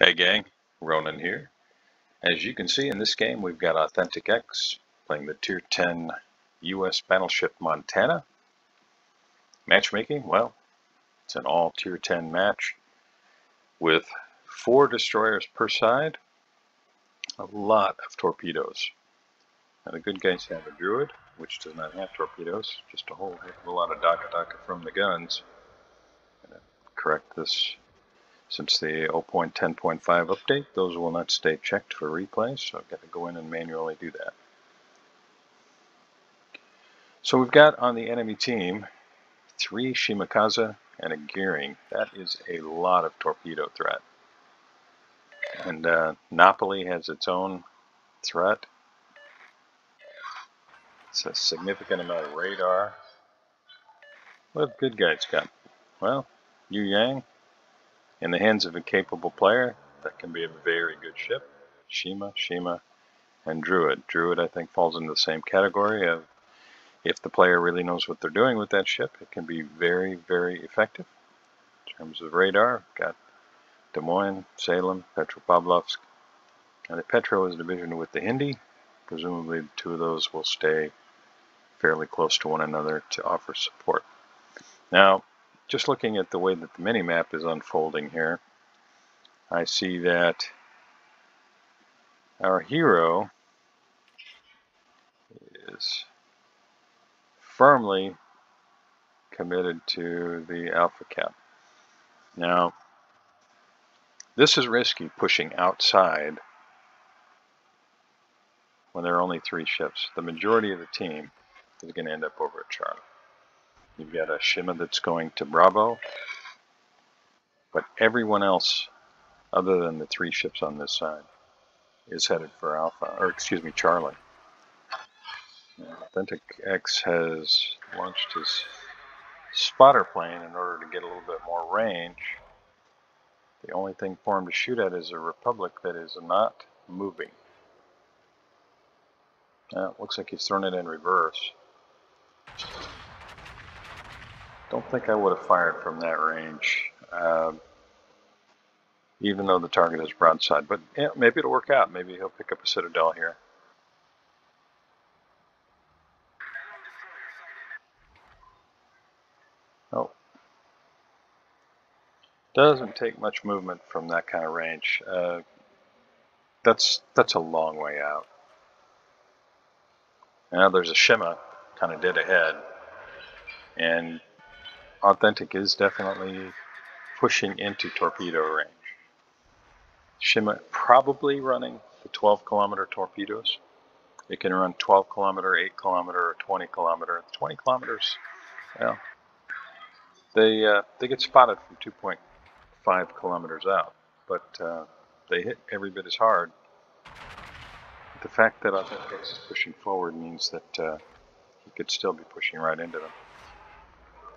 Hey gang, Ronan here. As you can see in this game, we've got AuthenticX playing the Tier 10 US battleship Montana. Matchmaking, well, it's an all Tier 10 match with 4 destroyers per side, a lot of torpedoes. Now the good guys have a Druid, which does not have torpedoes, just a whole heck of a lot of Daka from the guns. I'm going to correct this. Since the 0.10.5 update, those will not stay checked for replay, so I've got to go in and manually do that. So we've got on the enemy team 3 Shimakaze and a Gearing. That is a lot of torpedo threat. And Napoli has its own threat. It's a significant amount of radar. What have good guys got? Well, Yu Yang. In the hands of a capable player, that can be a very good ship. Shima, and Druid. Druid, I think, falls into the same category of if the player really knows what they're doing with that ship, it can be very, very effective. In terms of radar, got Des Moines, Salem, Petropavlovsk. And the Petro is a division with the Hindi. Presumably, the 2 of those will stay fairly close to one another to offer support. Now, just looking at the way that the mini-map is unfolding here, I see that our hero is firmly committed to the Alpha Cap. Now, this is risky, pushing outside when there are only 3 ships. The majority of the team is going to end up over at Charlie. You've got a Shima that's going to Bravo, but everyone else, other than the 3 ships on this side, is headed for Alpha, or excuse me, Charlie. AuthenticX has launched his spotter plane in order to get a little bit more range. The only thing for him to shoot at is a Republic that is not moving. It looks like he's thrown it in reverse. Don't think I would have fired from that range, even though the target is broadside. But yeah, maybe it'll work out. Maybe he'll pick up a Citadel here. Oh. Doesn't take much movement from that kind of range. That's a long way out. Now there's a Shima kind of dead ahead, and Authentic is definitely pushing into torpedo range. Shima probably running the 12-kilometer torpedoes. It can run 12-kilometer, 8-kilometer, or 20-kilometer. 20 kilometers, well, they get spotted from 2.5 kilometers out, but they hit every bit as hard. The fact that AuthenticX is pushing forward means that he could still be pushing right into them.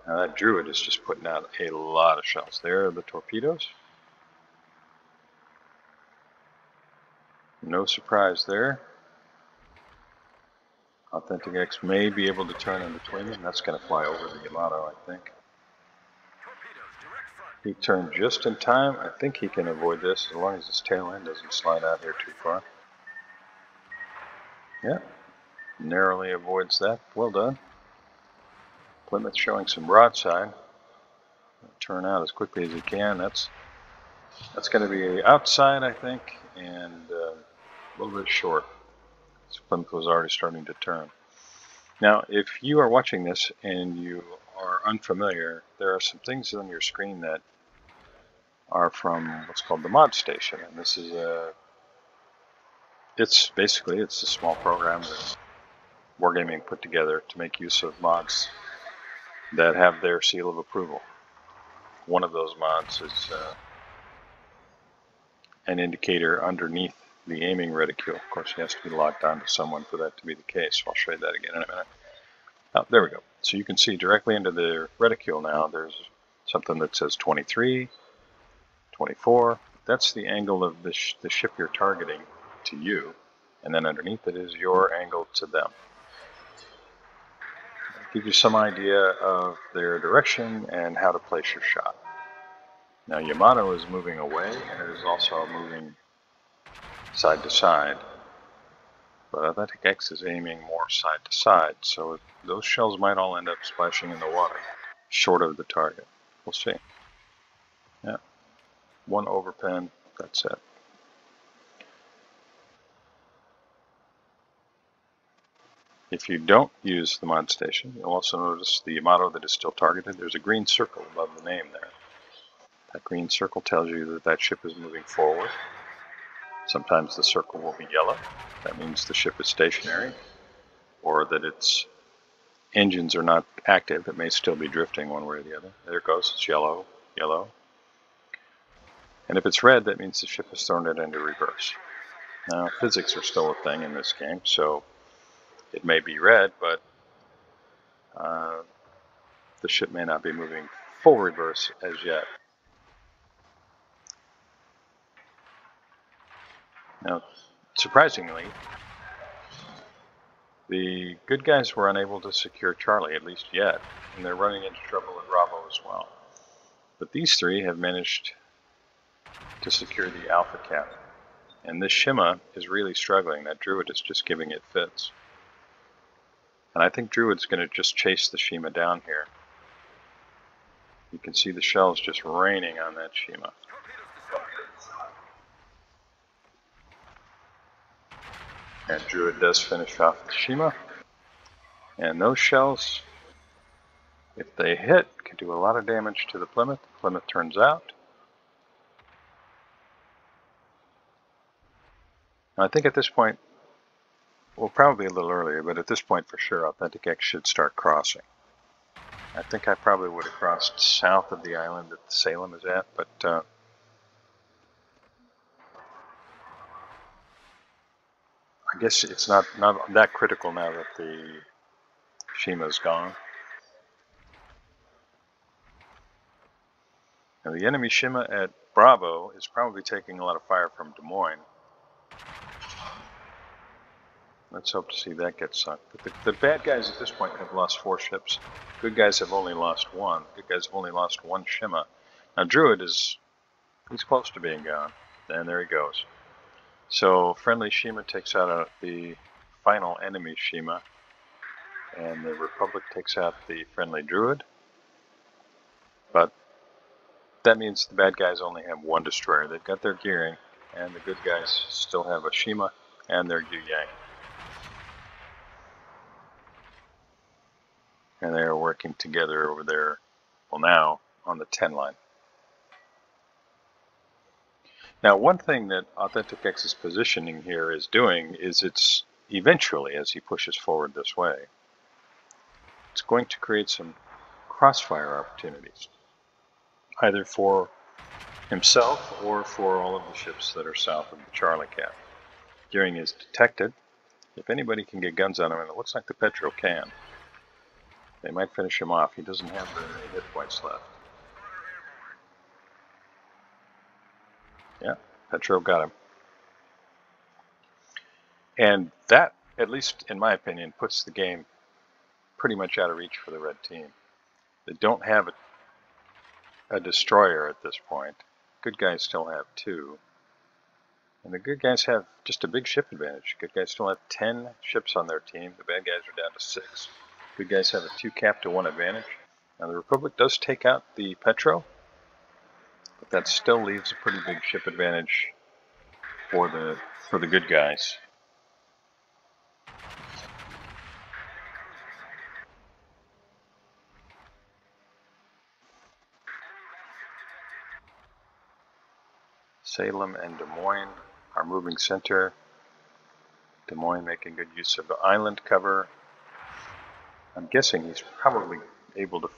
Now that Druid is just putting out a lot of shells. There are the torpedoes. No surprise there. AuthenticX may be able to turn in between them. That's going to fly over the Yamato, I think. He turned just in time. I think he can avoid this as long as his tail end doesn't slide out here too far. Yeah, narrowly avoids that. Well done. Plymouth showing some broadside. Turn out as quickly as he can. That's going to be outside, I think, and a little bit short. So Plymouth was already starting to turn. Now, if you are watching this and you are unfamiliar, there are some things on your screen that are from what's called the mod station, and this is it's a small program that Wargaming put together to make use of mods that have their seal of approval. One of those mods is an indicator underneath the aiming reticule. Of course, he has to be logged on to someone for that to be the case. I'll show you that again in a minute. Oh, there we go. So you can see directly into the reticule now, there's something that says 23, 24. That's the angle of the ship you're targeting to you, and then underneath it is your angle to them. Give you some idea of their direction and how to place your shot. Now Yamato is moving away, and it is also moving side to side. But AuthenticX is aiming more side to side, so those shells might all end up splashing in the water, short of the target. We'll see. Yeah, one overpen, that's it. If you don't use the mod station, you'll also notice the Yamato that is still targeted. There's a green circle above the name there. That green circle tells you that that ship is moving forward. Sometimes the circle will be yellow. That means the ship is stationary, or that its engines are not active. It may still be drifting one way or the other. There it goes. It's yellow, yellow. And if it's red, that means the ship has thrown it into reverse. Now, physics are still a thing in this game, so it may be red, but the ship may not be moving full reverse as yet. Now, surprisingly, the good guys were unable to secure Charlie, at least yet, and they're running into trouble at Bravo as well. But these three have managed to secure the Alpha cap. And this Shima is really struggling. That Druid is just giving it fits. And I think Druid's going to just chase the Shima down here. You can see the shells just raining on that Shima. And Druid does finish off the Shima. And those shells, if they hit, can do a lot of damage to the Plymouth. The Plymouth turns out. And I think at this point, well, probably a little earlier, but at this point for sure, AuthenticX should start crossing. I think I probably would have crossed south of the island that Salem is at, but I guess it's not that critical now that the Shima's gone. And the enemy Shima at Bravo is probably taking a lot of fire from Des Moines. Let's hope to see that get sunk. But the bad guys at this point have lost 4 ships. Good guys have only lost 1. Good guys have only lost 1 Shima. Now Druid he's close to being gone. And there he goes. So friendly Shima takes out the final enemy Shima. And the Republic takes out the friendly Druid. But that means the bad guys only have 1 destroyer. They've got their gearing. And the good guys still have a Shima and their Yu Yang. And they are working together over there, well now, on the 10 line. Now one thing that AuthenticX's positioning here is doing is it's eventually, as he pushes forward this way, it's going to create some crossfire opportunities, either for himself or for all of the ships that are south of the Charlie Cap. Gearing is detected. If anybody can get guns on him, and it looks like the Petro can, they might finish him off. He doesn't have very many hit points left. Yeah, Petro got him. And that, at least in my opinion, puts the game pretty much out of reach for the red team. They don't have a destroyer at this point. Good guys still have 2. And the good guys have just a big ship advantage. Good guys still have 10 ships on their team. The bad guys are down to 6. Good guys have a 2 cap to 1 advantage. Now the Republic does take out the Petro, but that still leaves a pretty big ship advantage for the good guys. Salem and Des Moines are moving center. Des Moines making good use of the island cover. I'm guessing he's probably able to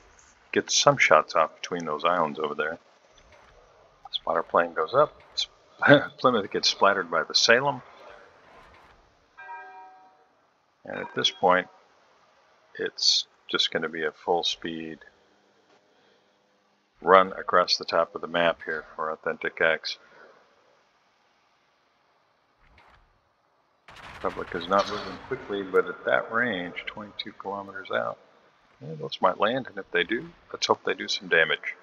get some shots off between those islands over there. Spotter plane goes up. Plymouth gets splattered by the Salem. And at this point, it's just going to be a full speed run across the top of the map here for AuthenticX. Republic is not moving quickly, but at that range, 22 kilometers out, those might land, and if they do, let's hope they do some damage.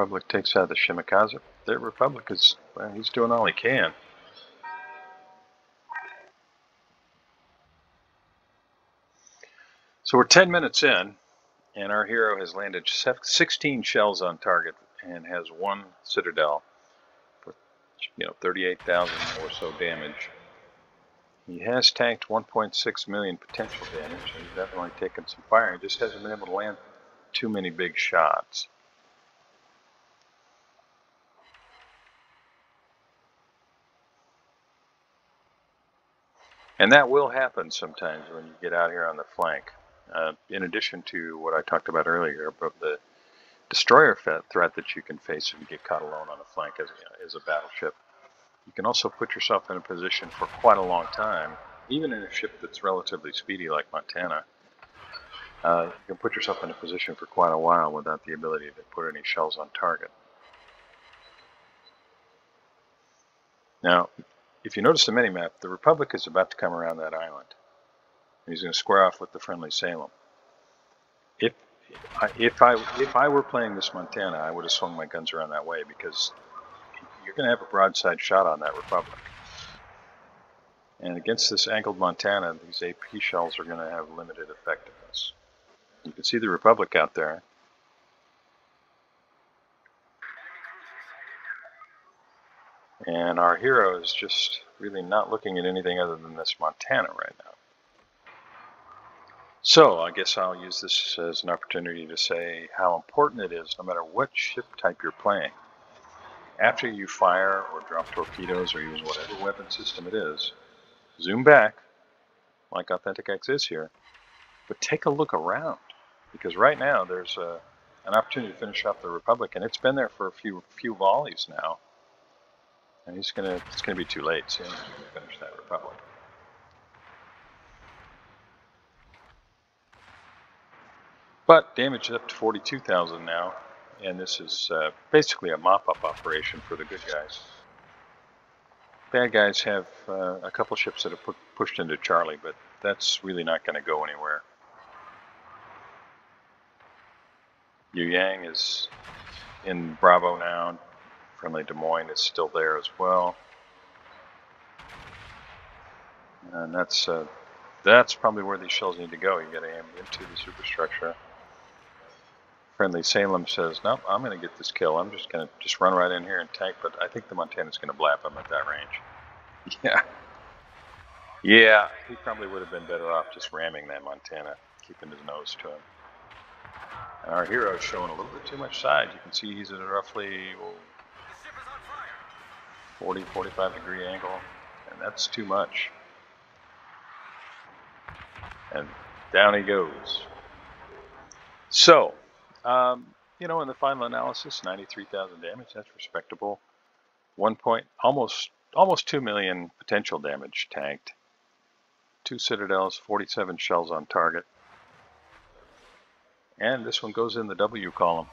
Republic takes out the Shimakaze. The Republic is, well, he's doing all he can. So we're 10 minutes in, and our hero has landed 16 shells on target and has 1 Citadel for 38,000 or so damage. He has tanked 1.6 million potential damage. He's definitely taken some fire. He just hasn't been able to land too many big shots. And that will happen sometimes when you get out here on the flank. In addition to what I talked about earlier about the destroyer threat that you can face if you get caught alone on the flank as a battleship. You can also put yourself in a position for quite a long time, even in a ship that's relatively speedy like Montana. You can put yourself in a position for quite a while without the ability to put any shells on target. Now, if you notice the minimap, the Republic is about to come around that island. And he's going to square off with the friendly Salem. If I were playing this Montana, I would have swung my guns around that way, because you're going to have a broadside shot on that Republic. And against this angled Montana, these AP shells are going to have limited effectiveness. You can see the Republic out there. And our hero is just really not looking at anything other than this Montana right now. So I guess I'll use this as an opportunity to say how important it is, no matter what ship type you're playing. After you fire or drop torpedoes or use whatever weapon system it is, zoom back, like AuthenticX is here, but take a look around. Because right now there's an opportunity to finish off the Republic, and it's been there for a few volleys now. And it's gonna be too late soon to finish that Republic. But damage is up to 42,000 now, and this is basically a mop-up operation for the good guys. Bad guys have a couple ships that have pushed into Charlie, but that's really not going to go anywhere. Yu Yang is in Bravo now. Friendly Des Moines is still there as well. And that's probably where these shells need to go. You got to aim into the superstructure. Friendly Salem says, nope, I'm going to get this kill. I'm just going to run right in here and tank, but I think the Montana's going to blap him at that range. Yeah, he probably would have been better off just ramming that Montana, keeping his nose to him. And our hero's showing a little bit too much side. You can see he's at a roughly 40, 45 degree angle, and that's too much. And down he goes. So, in the final analysis, 93,000 damage, that's respectable. Almost 2 million potential damage tanked. 2 Citadels, 47 shells on target. And this one goes in the W column.